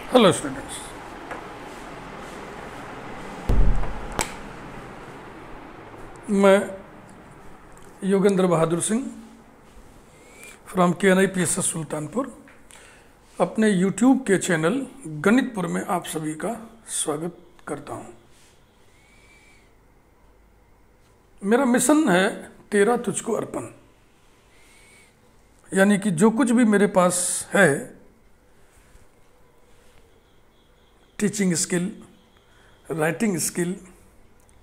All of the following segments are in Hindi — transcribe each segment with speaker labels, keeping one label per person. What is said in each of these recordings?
Speaker 1: हेलो स्टूडेंट्स, मैं योगेंद्र बहादुर सिंह फ्रॉम KNIPSS सुल्तानपुर अपने YouTube के चैनल गणितपुर में आप सभी का स्वागत करता हूं। मेरा मिशन है तेरा तुझको अर्पण, यानी कि जो कुछ भी मेरे पास है, teaching skill, writing skill,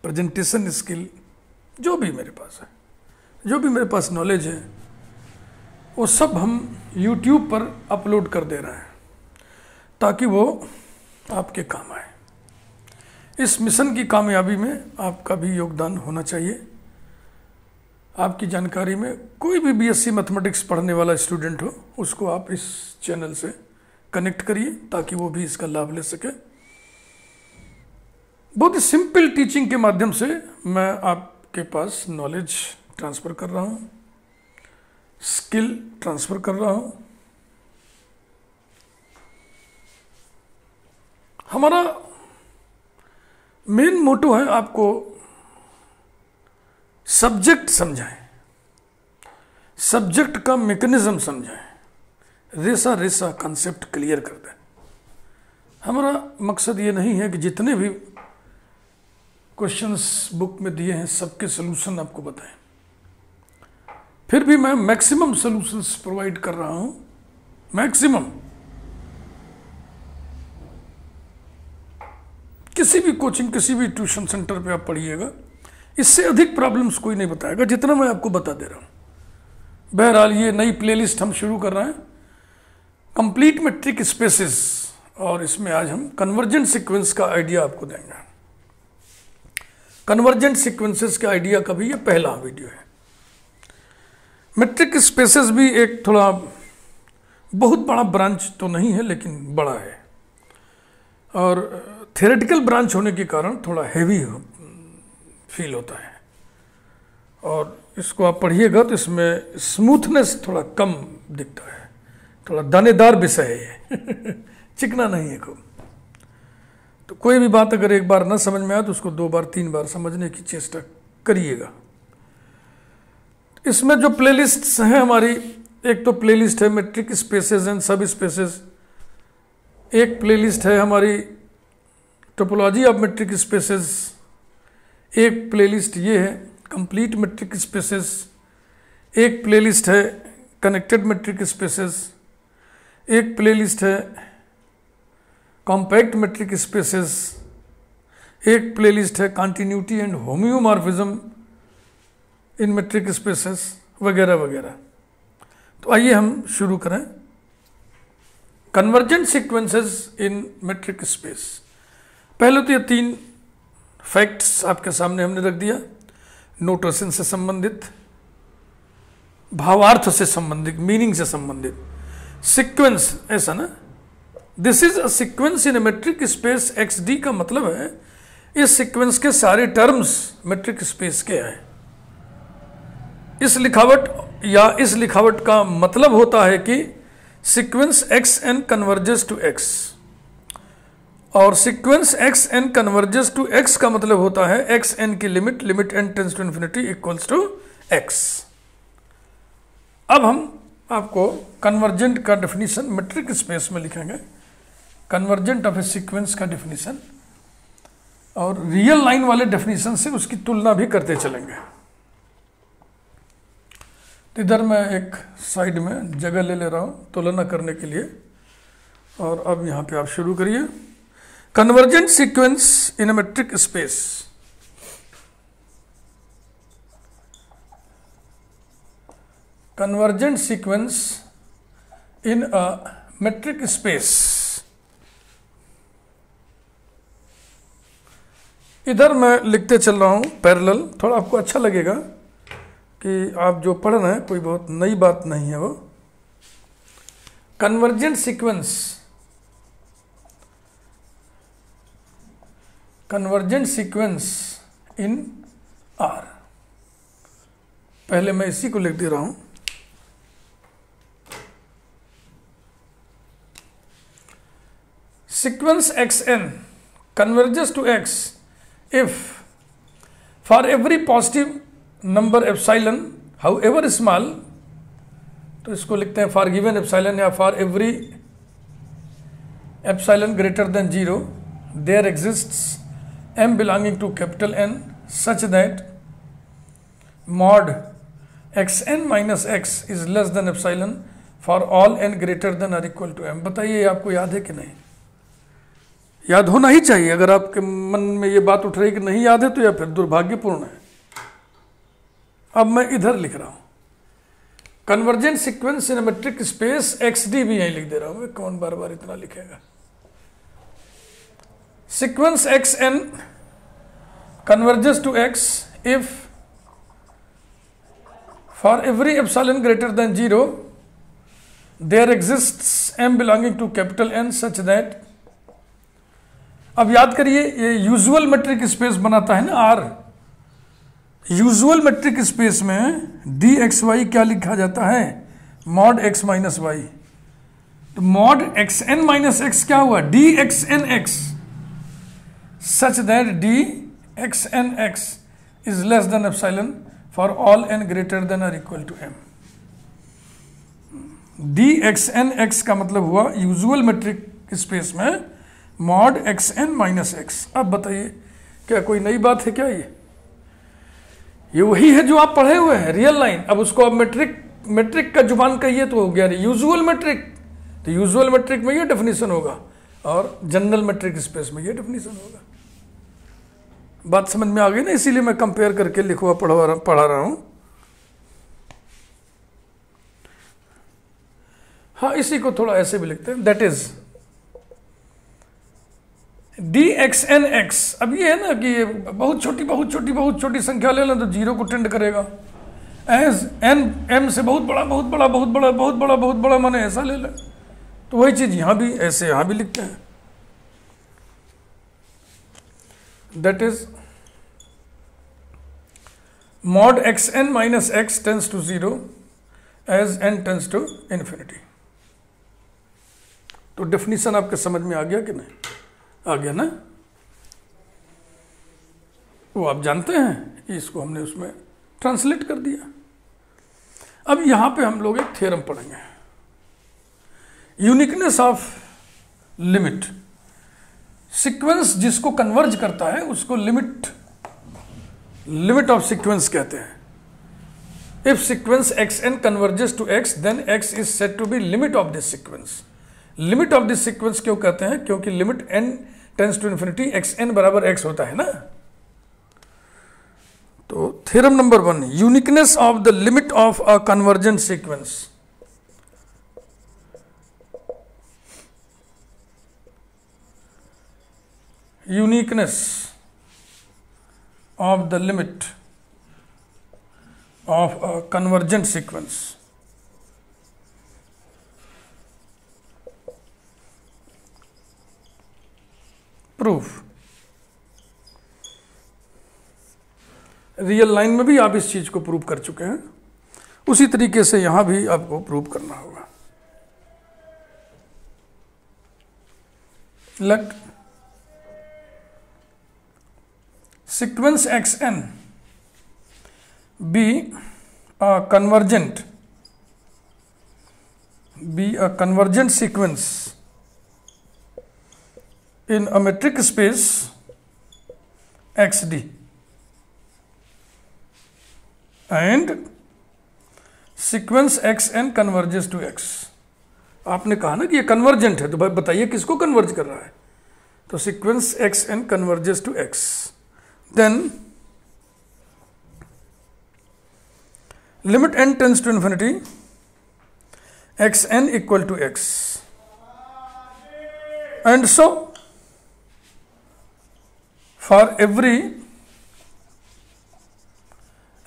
Speaker 1: presentation skill, जो भी मेरे पास है, जो भी मेरे पास नॉलेज है, वो सब हम YouTube पर अपलोड कर दे रहे हैं ताकि वो आपके काम आए। इस मिशन की कामयाबी में आपका भी योगदान होना चाहिए। आपकी जानकारी में कोई भी BSc मैथमेटिक्स पढ़ने वाला स्टूडेंट हो, उसको आप इस चैनल से कनेक्ट करिए ताकि वो भी इसका लाभ ले सके। बहुत ही सिंपल टीचिंग के माध्यम से मैं आपके पास नॉलेज ट्रांसफ़र कर रहा हूँ, स्किल ट्रांसफ़र कर रहा हूँ। हमारा मेन मोटो है आपको सब्जेक्ट समझाएं, सब्जेक्ट का मैकेनिज्म समझाएं, रेसा रेसा कॉन्सेप्ट क्लियर कर दें। हमारा मकसद ये नहीं है कि जितने भी क्वेश्चंस बुक में दिए हैं सबके सलूशन आपको बताएं। फिर भी मैं मैक्सिमम सलूशंस प्रोवाइड कर रहा हूं, मैक्सिमम। किसी भी कोचिंग, किसी भी ट्यूशन सेंटर पे आप पढ़िएगा, इससे अधिक प्रॉब्लम्स कोई नहीं बताएगा जितना मैं आपको बता दे रहा हूं। बहरहाल ये नई प्लेलिस्ट हम शुरू कर रहे हैं, कंप्लीट मेट्रिक स्पेसेस, और इसमें आज हम कन्वर्जेंट सीक्वेंस का आइडिया आपको देंगे। कन्वर्जेंट सीक्वेंसेस के आइडिया का भी ये पहला वीडियो है। मेट्रिक स्पेसेस भी एक थोड़ा बहुत बड़ा ब्रांच तो नहीं है, लेकिन बड़ा है, और थियोरेटिकल ब्रांच होने के कारण थोड़ा हैवी फील होता है। और इसको आप पढ़िएगा तो इसमें स्मूथनेस थोड़ा कम दिखता है, थोड़ा दानेदार विषय है चिकना नहीं है खूब। तो कोई भी बात अगर एक बार ना समझ में आए तो उसको 2 बार 3 बार समझने की चेष्टा करिएगा। इसमें जो प्लेलिस्ट्स हैं हमारी, एक तो प्लेलिस्ट है metric spaces and subspaces, एक प्लेलिस्ट है हमारी टोपोलॉजी ऑफ मेट्रिक स्पेसेस, एक प्लेलिस्ट ये है कंप्लीट मेट्रिक स्पेसेस, एक प्लेलिस्ट है कनेक्टेड मेट्रिक स्पेसेस, एक प्लेलिस्ट है कॉम्पैक्ट मेट्रिक स्पेसेस, एक प्लेलिस्ट है continuity and homeomorphism in metric spaces, वगैरह वगैरह। तो आइए हम शुरू करें। Convergent sequences in metric space. पहले तो ये 3 फैक्ट्स आपके सामने हमने रख दिया, नोटेशन से संबंधित, भावार्थ से संबंधित, मीनिंग से संबंधित। सीक्वेंस ऐसा ना, this is a sequence in a metric space XD का मतलब है इस सीक्वेंस के सारे टर्म्स मेट्रिक स्पेस के हैं। इस लिखावट का मतलब होता है कि sequence XN converges to X, और sequence XN converges to X का मतलब होता है XN की limit n tends to infinity equals to X। अब हम आपको कन्वर्जेंट का डेफिनेशन मेट्रिक स्पेस में लिखेंगे, कन्वर्जेंट ऑफ ए सीक्वेंस का डेफिनेशन, और रियल लाइन वाले डेफिनेशन से उसकी तुलना भी करते चलेंगे। तो इधर मैं एक साइड में जगह ले रहा हूँ तुलना करने के लिए, और अब यहाँ पे आप शुरू करिए। Convergent sequence in a metric space. Convergent sequence in a metric space. इधर मैं लिखते चल रहा हूँ पैरेलल, थोड़ा आपको अच्छा लगेगा कि आप जो पढ़ रहे हैं कोई बहुत नई बात नहीं है वो। कन्वर्जेंट सीक्वेंस, कन्वर्जेंट सीक्वेंस इन R। पहले मैं इसी को लिख दे रहा हूं, sequence xn converges to x if for every positive number epsilon however small, तो इसको लिखते हैं फॉर गिवन एप्सिलॉन या for every epsilon greater than 0 there exists m belonging to capital N such that mod xn minus x is less than epsilon for all n greater than or equal to m। बताइए आपको याद है कि नहीं? याद होना ही चाहिए। अगर आपके मन में ये बात उठ रही कि नहीं याद है तो या फिर दुर्भाग्यपूर्ण है। अब मैं इधर लिख रहा हूं convergent sequence in metric space XD भी यहीं लिख दे रहा हूं मैं, कौन बार बार इतना लिखेगा। Sequence xn converges to x if for every epsilon greater than 0 there exists m belonging to capital N such that, अब याद करिए ये यूजुअल मेट्रिक स्पेस बनाता है ना R, यूजुअल मेट्रिक स्पेस में dxy क्या लिखा जाता है? Mod x minus y. तो मॉड xn माइनस x क्या हुआ? dxnx such that dxnx is less than epsilon for all n greater than or equal to m। dxnx का मतलब हुआ यूजुअल मेट्रिक स्पेस में मॉड xn माइनस x। अब बताइए क्या कोई नई बात है क्या? ये वही है जो आप पढ़े हुए हैं, रियल लाइन। अब उसको अब मेट्रिक का जुबान कहिए तो हो गया यूजुअल मेट्रिक। तो यूजुअल मेट्रिक में ये डेफिनेशन होगा और जनरल मेट्रिक स्पेस में ये डेफिनेशन होगा। बात समझ में आ गई ना? इसीलिए मैं कंपेयर करके लिखवा पढ़ा रहा हूं। हाँ, इसी को थोड़ा ऐसे भी लिखते हैं, दैट इज dxnx। अब ये है ना कि बहुत छोटी संख्या ले लो तो 0 को टेंड करेगा। एज n m से बहुत बड़ा माने ऐसा ले ले, तो वही चीज यहां भी ऐसे यहां भी लिखते हैं। That is mod xn minus x tends to 0 as n tends to infinity। तो डेफिनेशन आपके समझ में आ गया कि नहीं? आ गया ना? वो आप जानते हैं, इसको हमने उसमें ट्रांसलेट कर दिया। अब यहां पे हम लोग एक थ्योरम पढ़ेंगे, यूनिकनेस ऑफ लिमिट। सीक्वेंस जिसको कन्वर्ज करता है उसको लिमिट ऑफ सीक्वेंस कहते हैं। If sequence xn converges to x then x is said to be limit of this sequence. Limit of this sequence क्यों कहते हैं? क्योंकि limit n tends to infinity xn बराबर x होता है ना। तो theorem number 1, uniqueness of the limit of a convergent sequence. Uniqueness of the limit of a convergent sequence। Proof. Real line में भी आप इस चीज को प्रूव कर चुके हैं, उसी तरीके से यहां भी आपको प्रूव करना होगा। Let sequence xn be a convergent sequence in a metric space XD and sequence xn converges to x। आपने कहा ना कि ये कन्वर्जेंट है, तो भाई बताइए किसको कन्वर्ज कर रहा है? तो sequence xn converges to x, then limit n tends to infinity xn equal to x, and so for every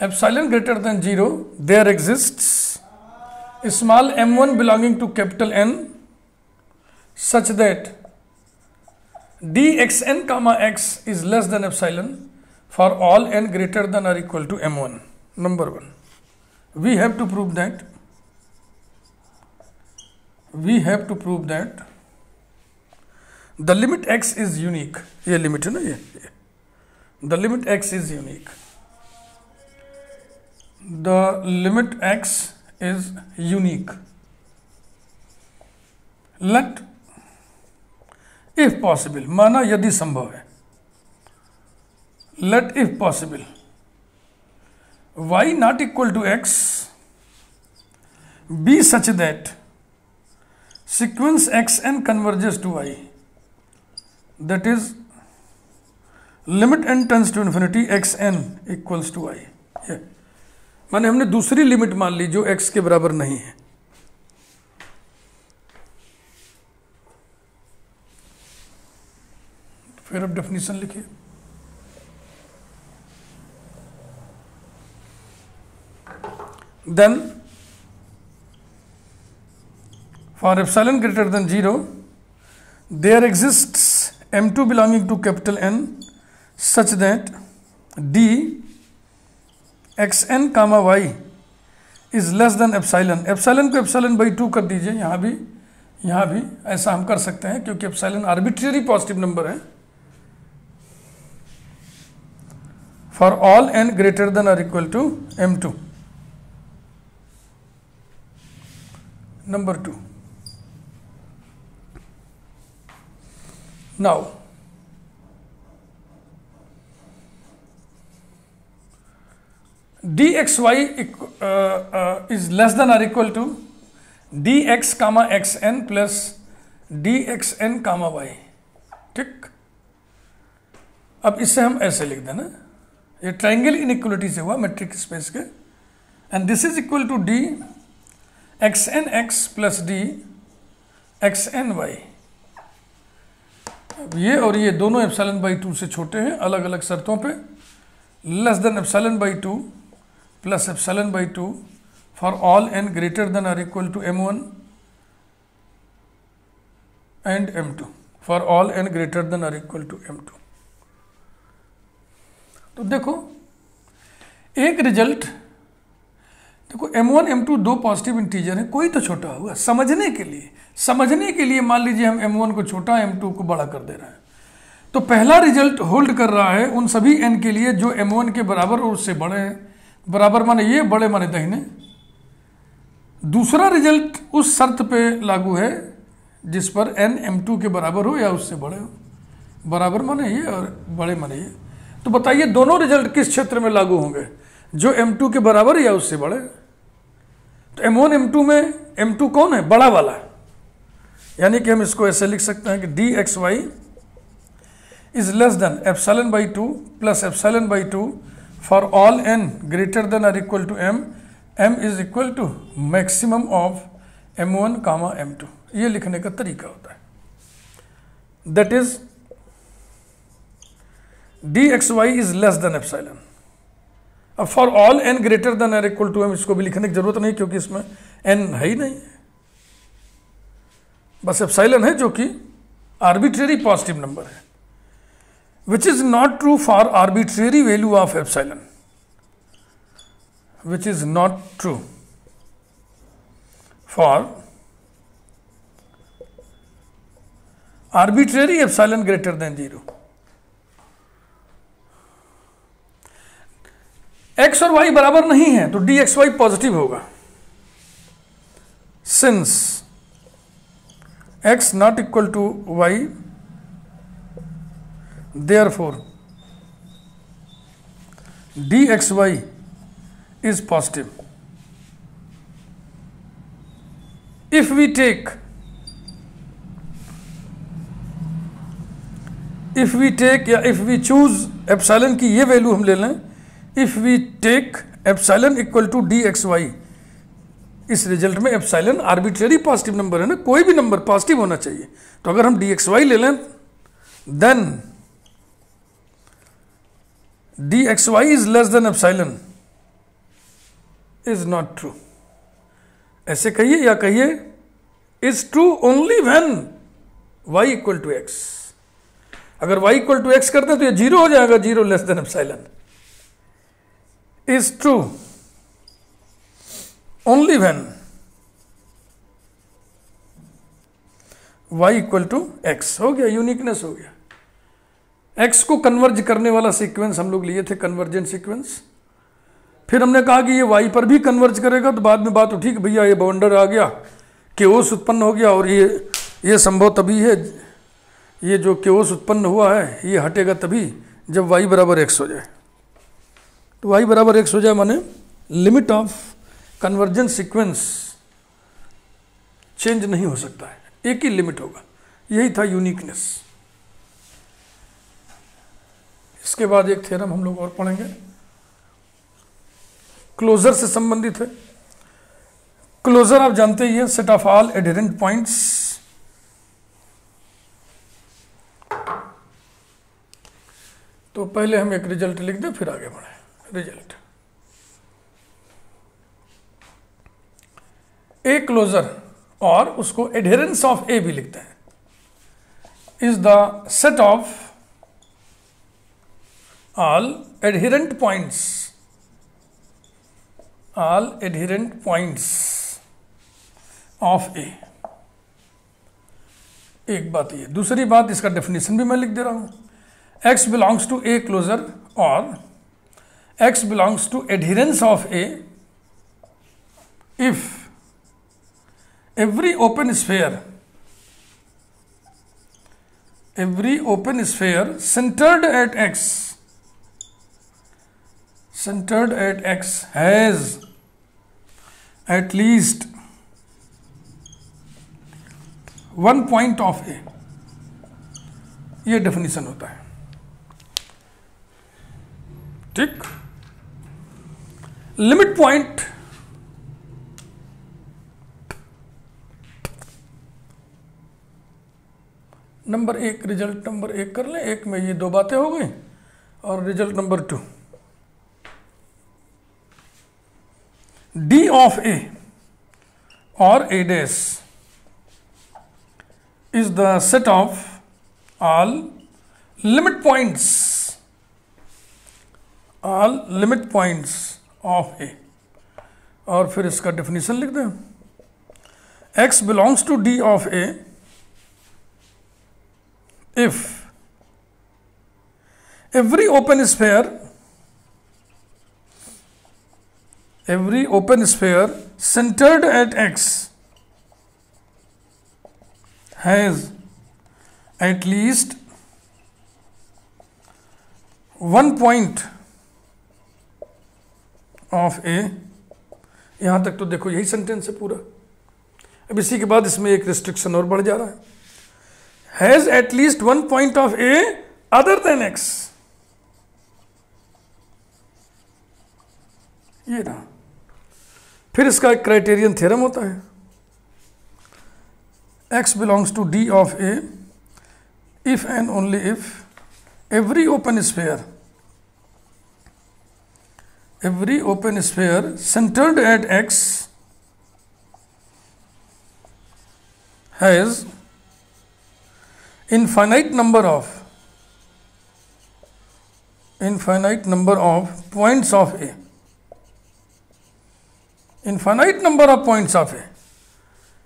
Speaker 1: epsilon greater than 0 there exists a small m1 belonging to capital N such that dxn comma x is less than epsilon for all n greater than or equal to m1। Number 1, we have to prove that the limit x is unique, ये लिमिट है ना, ये the limit x is unique, the limit x is unique, let if possible, माना यदि संभव है, let if possible y not equal to x be such that sequence xn converges to y, that is limit n tends to infinity xn equals to y। ये माने हमने दूसरी लिमिट मान ली जो x के बराबर नहीं है। फिर अब डेफिनेशन लिखिए। Then for epsilon greater than 0 there exists m2 belonging to capital N such that d xn comma y is less than epsilon। Epsilon को एप्सिलॉन बाई 2 कर दीजिए, यहाँ भी ऐसा हम कर सकते हैं क्योंकि एप्सिलॉन आर्बिट्रेरी पॉजिटिव नंबर है। For all n greater than और equal to m2। Number 2. Now, dxy is less than or equal to dx comma xn plus dxn comma y। ठीक, अब इससे हम ऐसे लिख देना, ये ट्राइंगल इनइक्वलिटी से हुआ मैट्रिक स्पेस के, and this is equal to d xn x plus d xn y। अब ये और ये दोनों एप्सिलॉन बाई 2 से छोटे हैं अलग अलग शर्तों पे, less than epsilon by 2 plus epsilon by 2 for all n greater than और equal to m1 and m2 for all n greater than और इक्वल टू m2। तो देखो एक रिजल्ट, देखो m1 m2 दो पॉजिटिव इंटीजर हैं, कोई तो छोटा होगा। समझने के लिए मान लीजिए हम m1 को छोटा m2 को बड़ा कर दे रहे हैं, तो पहला रिजल्ट होल्ड कर रहा है उन सभी n के लिए जो m1 के बराबर और उससे बड़े हैं। बराबर माने ये, बड़े माने दाहिने। दूसरा रिजल्ट उस शर्त पे लागू है जिस पर n m2 के बराबर हो या उससे बड़े हो। बराबर माने ये और बड़े माने ये। तो बताइए दोनों रिजल्ट किस क्षेत्र में लागू होंगे, जो m2 के बराबर या उससे बड़े। तो m1 m2 में m2 कौन है, बड़ा वाला, यानी कि हम इसको ऐसे लिख सकते हैं कि dxy is less than epsilon by 2 plus epsilon by 2 for all n greater than और equal to m is equal to maximum of m1 comma m2। ये लिखने का तरीका होता है, that is dxy is less than epsilon. अब for all n greater than और इक्वल टू m इसको भी लिखने की जरूरत नहीं क्योंकि इसमें n है ही नहीं, बस एप्सिलॉन है जो कि आर्बिट्रेरी पॉजिटिव नंबर है, which is not true for arbitrary value of epsilon, which is not true for arbitrary epsilon greater than 0। x और y बराबर नहीं है तो dxy पॉजिटिव होगा, since x not equal to y therefore dxy is positive। if we take या if we choose एप्सिलॉन की ये वैल्यू हम ले लें, if we take epsilon equal to dxy, इस रिजल्ट में एप्सिलॉन आर्बिट्रेरी पॉजिटिव नंबर है ना, कोई भी नंबर पॉजिटिव होना चाहिए। तो अगर हम dxy ले लें then dxy is less than epsilon is not true. ऐसे कहिए या कहिए is true only when y equal to x। अगर y इक्वल टू x करते हैं तो ये 0 हो जाएगा, 0 less than epsilon. Is true only when y equal to x, हो गया, यूनिकनेस हो गया। x को कन्वर्ज करने वाला सीक्वेंस हम लोग लिए थे, कन्वर्जेंट सीक्वेंस। फिर हमने कहा कि ये y पर भी कन्वर्ज करेगा, तो बाद में बात उठी कि भैया ये बाउंडर आ गया, केओस उत्पन्न हो गया, और ये संभव तभी है, ये जो केओस उत्पन्न हुआ है ये हटेगा तभी जब y बराबर x हो जाए। तो y बराबर x हो जाए माने limit of convergent sequence change नहीं हो सकता है, एक ही लिमिट होगा, यही था यूनिकनेस। इसके बाद एक थ्योरम हम लोग और पढ़ेंगे, क्लोजर से संबंधित है। क्लोजर आप जानते ही हैं, set of all adherent points. तो पहले हम एक रिजल्ट लिख दें फिर आगे बढ़े। रिजल्ट ए क्लोजर, और उसको एडहेरेंस ऑफ ए भी लिखते हैं, is the set of all adherent points of A। एक बात ये, दूसरी बात इसका डेफिनेशन भी मैं लिख दे रहा हूं। X belongs to A closure और X belongs to adherence of A if every open sphere centered at X has at least one point of A। ये डेफिनेशन होता है, ठीक। लिमिट पॉइंट नंबर एक, रिजल्ट नंबर एक कर लें, एक में ये दो बातें हो गई, और result number 2, D of A or A dash is the set of all limit points of A। और फिर इसका डेफिनेशन लिख दें, X belongs to D of A if every open sphere centered at X has at least one point of A। यहां तक तो देखो यही सेंटेंस है पूरा। अब इसी के बाद इसमें एक रिस्ट्रिक्शन और बढ़ जा रहा है, has at least one point of A other than x. ये ना, फिर इसका एक क्राइटेरियन थ्योरम होता है, x belongs to D of A if and only if every open sphere centered at X has infinite number of points of A। Infinite number of points of A,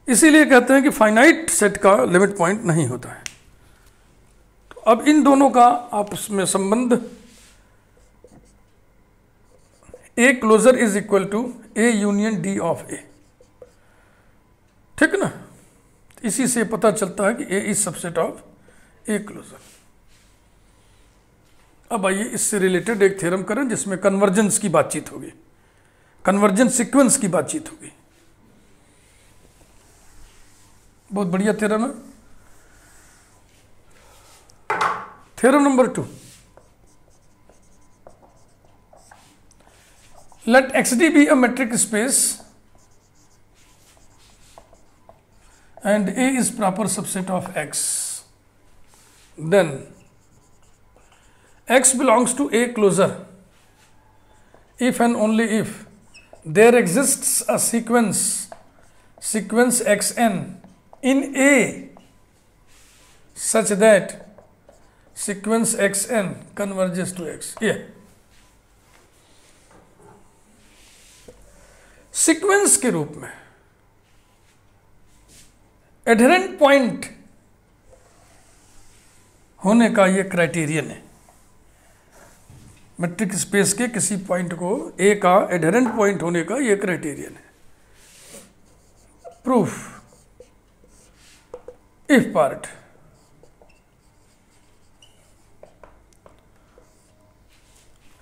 Speaker 1: इसीलिए कहते हैं कि फाइनाइट सेट का लिमिट पॉइंट नहीं होता है। तो अब इन दोनों का आपस में संबंध, A closure is equal to A union D of A, ठीक ना। इसी से पता चलता है कि A is subset of A closure. अब आइए इससे रिलेटेड एक थ्योरम करें जिसमें कन्वर्जेंस की बातचीत होगी, कन्वर्जेंट सीक्वेंस की बातचीत होगी। बहुत बढ़िया थ्योरम है। Theorem number 2, let XD be a metric space and A is proper subset of X, then X belongs to A closure if and only if there exists a sequence xn in A such that sequence xn converges to X। ये सीक्वेंस के रूप में एडहेरेंट पॉइंट होने का ये क्राइटेरियन है। मेट्रिक स्पेस के किसी पॉइंट को ए का एडहेरेंट पॉइंट होने का ये क्राइटेरियन है। Proof, if part,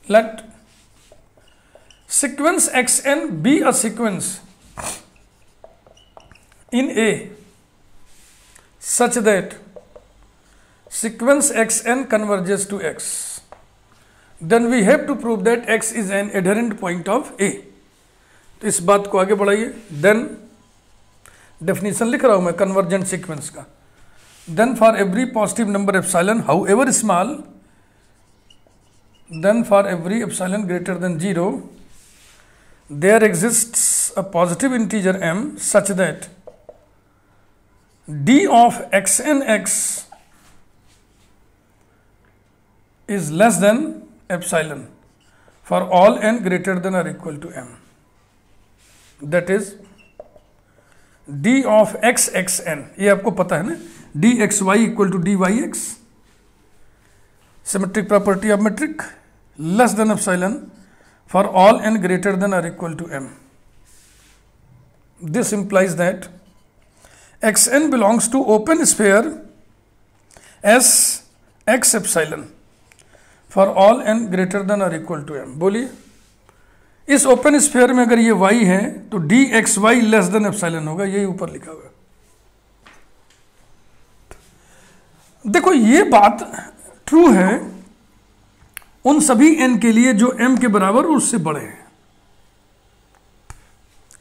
Speaker 1: let sequence xn be a sequence in A such that sequence xn converges to x, then we have to prove that x is an adherent point of A। तो इस बात को आगे बढ़ाइए। देन डेफिनेशन लिख रहा हूं मैं कन्वर्जेंट सीक्वेंस का। Then for every positive number epsilon however small, then for every epsilon greater than 0 there exists a positive integer m such that d of xnx is less than epsilon for all n greater than or equal to m, that is d of xxn, ये आपको पता है ना, dxy equal to dyx, symmetric property of metric, less than epsilon for all n greater than or equal to m. This implies that xn belongs to open sphere S x epsilon for all n greater than or equal to m। बोलिए, इस ओपन स्फीयर में अगर ये y है तो d x y less than epsilon होगा, यही ऊपर लिखा हुआ है। देखो ये बात ट्रू है उन सभी n के लिए जो m के बराबर और उससे बड़े हैं,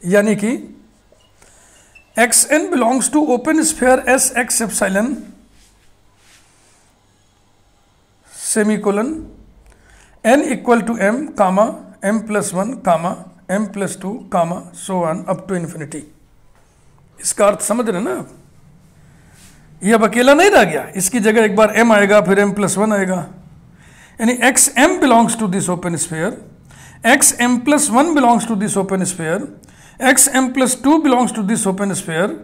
Speaker 1: यानी कि xn belongs to open sphere S x epsilon semicolon n equal to m comma m+1 comma m+2 comma so on up to infinity. इसका अर्थ समझ रहे ना आप? ये अब अकेला नहीं रह गया, इसकी जगह एक बार m आएगा फिर m+1 आएगा, यानी xm belongs to this open sphere, xm+1 belongs to this open sphere, xm+2 belongs to this open sphere.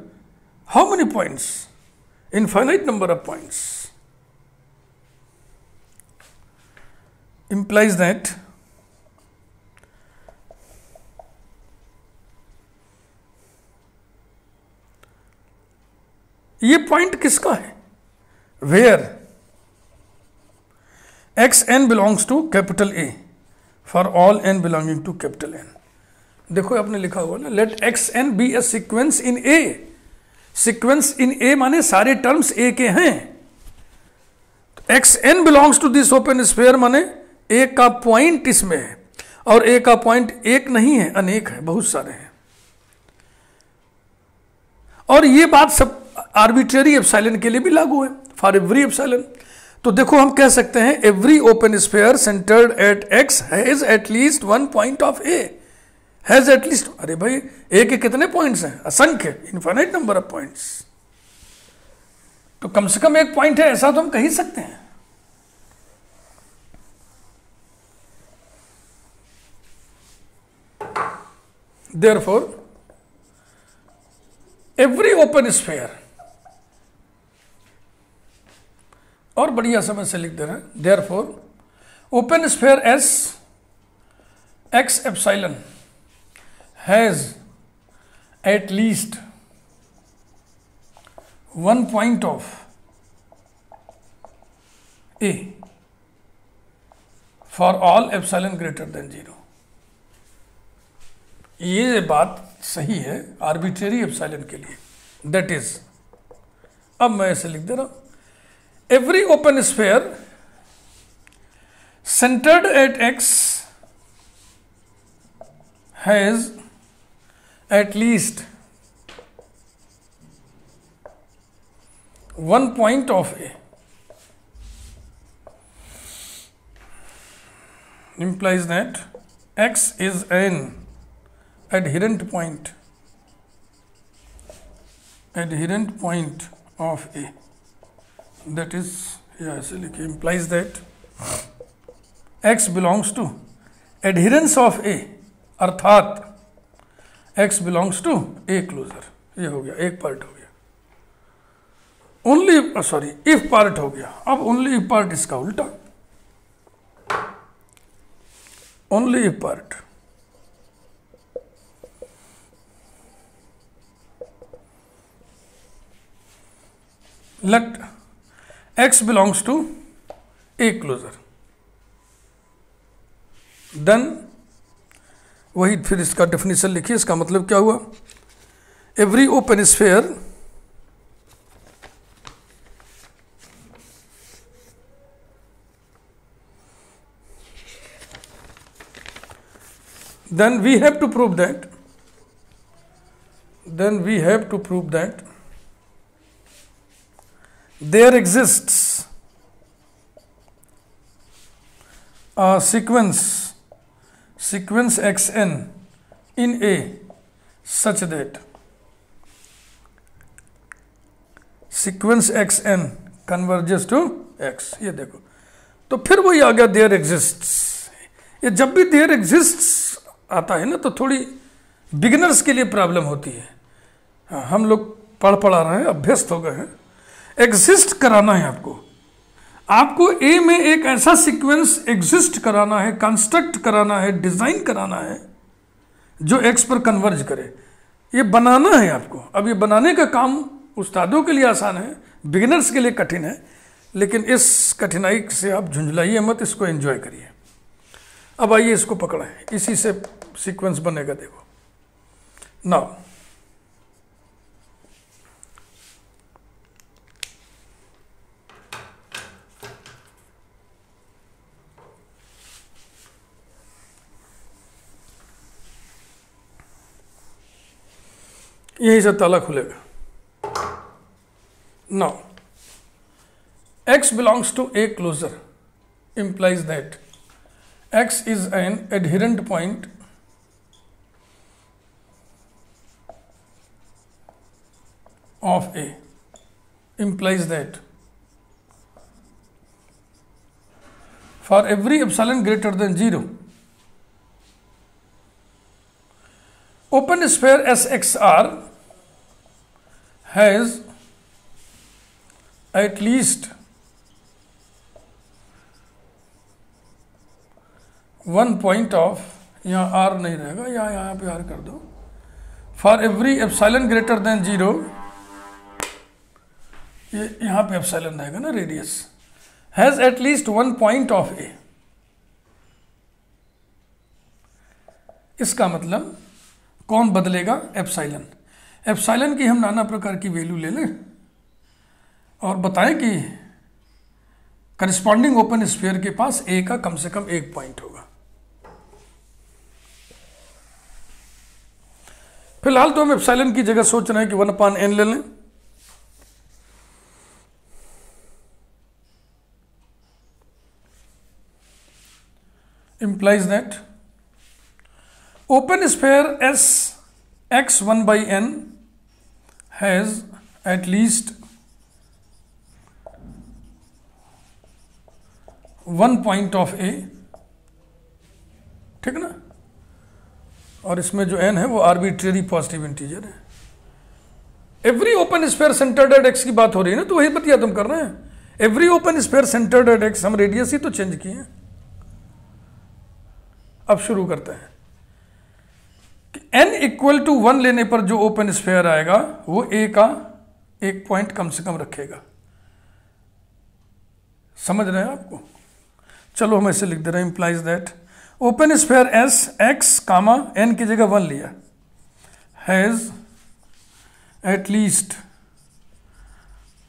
Speaker 1: How many points? Infinite number of points. implies that ये पॉइंट किसका है? Where xn belongs to capital A for all n belonging to capital N। देखो आपने लिखा हुआ ना, let xn be a sequence in A। Sequence in A माने सारे टर्म्स A के हैं। xn belongs to this open sphere माने A का पॉइंट इसमें है, और A का पॉइंट एक नहीं है, अनेक है, बहुत सारे हैं। और ये बात सब आर्बिट्रेरी एप्सिलॉन के लिए भी लागू है, फॉर एवरी एप्सिलॉन। तो देखो हम कह सकते हैं every open sphere centred at x has at least one point of A। Has at least, अरे भाई A के कितने पॉइंट्स हैं? असंख्य, इनफाइनाइट नंबर ऑफ पॉइंट्स। तो कम से कम एक पॉइंट है, ऐसा तो हम कह ही सकते हैं। Therefore, every open sphere, और बढ़िया समय से लिख दे रहे हैं, therefore open sphere S x epsilon has at least one point of A for all epsilon greater than 0। ये बात सही है आर्बिट्रेरी एप्सिलॉन के लिए। दैट इज, अब मैं ऐसे लिख दे रहा हूं, every open sphere centred at x has at least one point of A, implies that x is an adherent point of A। that is, yeah, ऐसे लिखिए, implies that x belongs to adherence of A, अर्थात x belongs to A closure. ये हो गया, एक पार्ट हो गया। ओनली सॉरी इफ पार्ट हो गया, अब ओनली इफ पार्ट इसका उल्टा, only if part let x belongs to A closure, then वही फिर इसका डेफिनेशन लिखिए। इसका मतलब क्या हुआ, every open sphere then we have to prove that there exists a sequence xn in A such that sequence xn converges to x। ये देखो, तो फिर वही आ गया देयर एग्जिस्ट्स। ये जब भी देयर एग्जिस्ट्स आता है ना तो थोड़ी बिगिनर्स के लिए प्रॉब्लम होती है। हाँ, हम लोग पढ़ा रहे हैं, अभ्यस्त हो गए हैं। एग्जिस्ट कराना है आपको ए में एक ऐसा सीक्वेंस एग्जिस्ट कराना है, कंस्ट्रक्ट कराना है, डिजाइन कराना है जो एक्स पर कन्वर्ज करे। ये बनाना है आपको। अब ये बनाने का काम उस्तादों के लिए आसान है, बिगिनर्स के लिए कठिन है, लेकिन इस कठिनाई से आप झुंझलाइए मत, इसको एंजॉय करिए। अब आइए इसको पकड़ें, इसी से सीक्वेंस बनेगा। देखो नाउ यहीं से ताला खुलेगा। Now x belongs to A closure implies that x is an adherent point of A, implies that for every epsilon greater than 0 open sphere SXR has at least one point of, यहाँ आर नहीं रहेगा, यहाँ पे आर कर दो, for every epsilon greater than 0, ये यहाँ पे एप्सिलॉन रहेगा ना, radius, has at least one point of A. इसका मतलब कौन बदलेगा, एप्सिलॉन। एप्सिलॉन की हम नाना प्रकार की वैल्यू ले लें और बताएं कि करस्पॉन्डिंग ओपन स्फीयर के पास ए का कम से कम एक पॉइंट होगा। फिलहाल तो हम एप्सिलॉन की जगह सोच रहे हैं कि 1/n ले लें। implies that open sphere S x 1/n has at least one point of A, ठीक ना। और इसमें जो n है वो आर्बिट्रेरी पॉजिटिव इंटीजर है। Every open sphere centred at X की बात हो रही है ना, तो वही बतिया तुम कर रहे हैं। Every open sphere centred at x, हम रेडियस ही तो चेंज किए हैं। अब शुरू करते हैं कि n इक्वल टू 1 लेने पर जो ओपन स्फीयर आएगा वो a का एक पॉइंट कम से कम रखेगा। समझ रहे हैं आपको? चलो हम ऐसे लिख दे रहे हैं, implies that open sphere S X comma N की जगह 1 लिया, has at least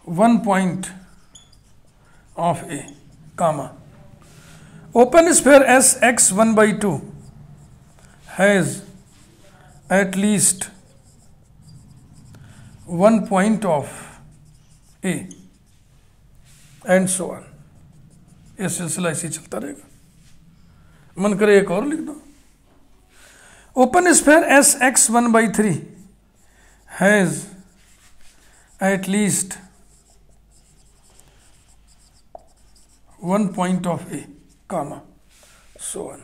Speaker 1: one point of A comma open sphere S X 1/2 has at least one point of A and so on. ये सिलसिला इसी चलता रहेगा। मन करे एक और लिख दो, open sphere S X 1/3 has at least one point of A comma so on.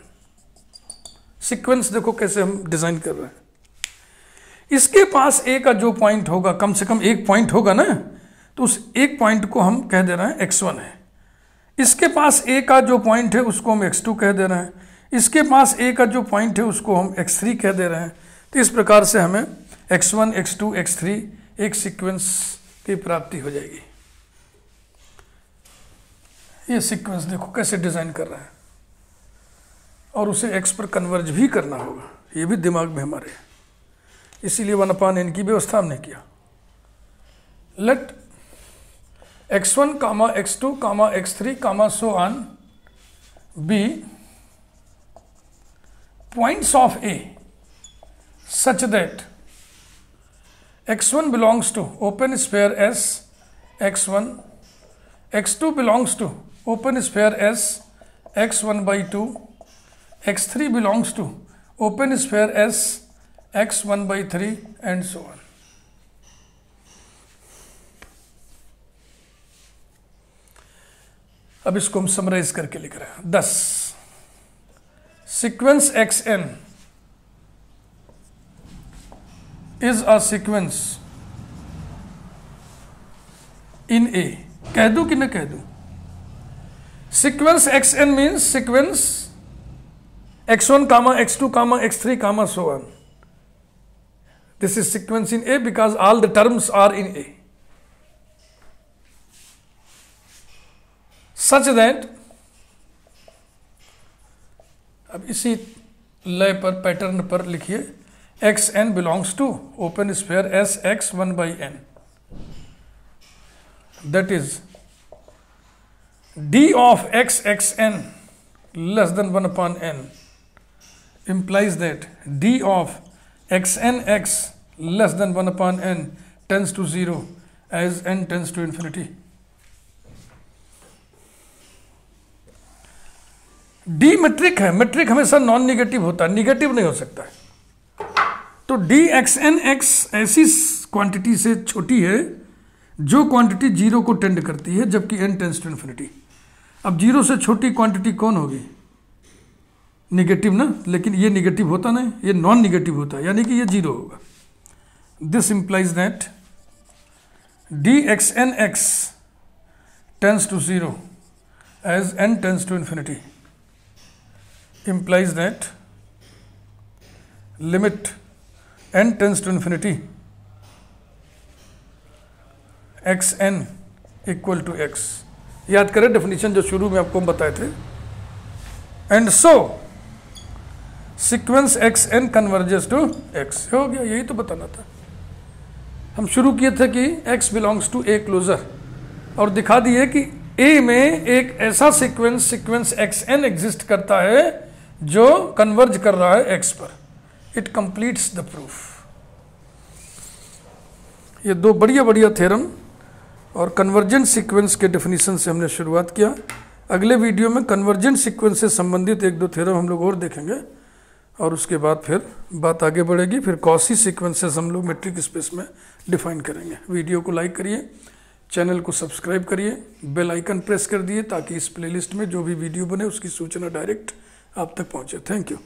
Speaker 1: Sequence देखो कैसे हम डिजाइन कर रहे हैं। इसके पास ए का जो पॉइंट होगा, कम से कम एक पॉइंट होगा ना, तो उस एक पॉइंट को हम कह दे रहे हैं x1 है। इसके पास a का जो पॉइंट है उसको हम x2 कह दे रहे हैं, इसके पास a का जो पॉइंट है उसको हम x3 कह दे रहे हैं। तो इस प्रकार से हमें x1, x2, x3 एक सीक्वेंस की प्राप्ति हो जाएगी। ये सीक्वेंस देखो कैसे डिजाइन कर रहा है, और उसे x पर कन्वर्ज भी करना होगा, ये भी दिमाग में हमारे, इसीलिए 1/n की व्यवस्था हमने किया। Let x1, x2, x3, so on be points of A such that x1 belongs to open sphere S x1, x2 belongs to open sphere S x1 by 2, x3 belongs to open sphere S x1 by 3 and so on। अब इसको हम समराइज करके लिख रहे हैं। 10 sequence xn is a sequence in A। कह दूं कि न कह दूं? Sequence xn means sequence x1, x2, x3, so on। This is sequence in A because all the terms are in A, such that, अब इसी लय पर पैटर्न पर लिखिए, xn belongs to open sphere S x1 by n, that is d of xn less than 1/n implies that d of xnx less than 1/n tends to 0 as n tends to infinity। D metric है, मेट्रिक हमेशा नॉन निगेटिव होता है, निगेटिव नहीं हो सकता है। तो डी एक्सएन एक्स ऐसी क्वांटिटी से छोटी है जो क्वांटिटी जीरो को टेंड करती है, जबकि n टेंड्स टू इन्फिनिटी। अब जीरो से छोटी क्वांटिटी कौन होगी? निगेटिव ना, लेकिन ये निगेटिव होता नहीं, ये नॉन निगेटिव होता है, यानी कि ये जीरो होगा। This implies that d x n x tends to 0 as n tends to infinity, implies that limit n tends to infinity xn equal to x। याद करें डेफिनेशन जो शुरू में आपको हम बताए थे। And so sequence xn converges to x। हो गया, यही तो बताना था। हम शुरू किए थे कि x belongs to A closure, और दिखा दिए कि A में एक ऐसा सीक्वेंस xn एग्जिस्ट करता है जो कन्वर्ज कर रहा है x पर। It completes the proof. ये दो बढ़िया बढ़िया थ्योरम और कन्वर्जेंट सीक्वेंस के डेफिनेशन से हमने शुरुआत किया। अगले वीडियो में कन्वर्जेंट सीक्वेंस से संबंधित एक दो थ्योरम हम लोग और देखेंगे, और उसके बाद फिर बात आगे बढ़ेगी। फिर कॉसी सीक्वेंसेस हम लोग मेट्रिक स्पेस में डिफाइन करेंगे। वीडियो को लाइक करिए, चैनल को सब्सक्राइब करिए, बेल आइकन प्रेस कर दिए ताकि इस प्लेलिस्ट में जो भी वीडियो बने उसकी सूचना डायरेक्ट आप तक पहुंचे। Thank you.